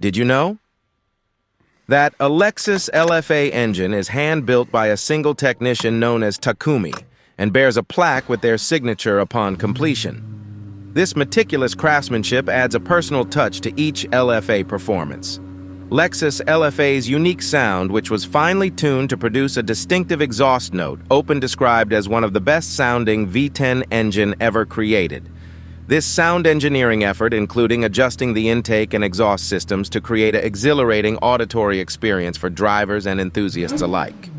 Did you know that a Lexus LFA engine is hand-built by a single technician known as Takumi and bears a plaque with their signature upon completion? This meticulous craftsmanship adds a personal touch to each LFA performance. Lexus LFA's unique sound, which was finely tuned to produce a distinctive exhaust note, often described as one of the best-sounding V10 engine ever created. This sound engineering effort, including adjusting the intake and exhaust systems to create an exhilarating auditory experience for drivers and enthusiasts alike.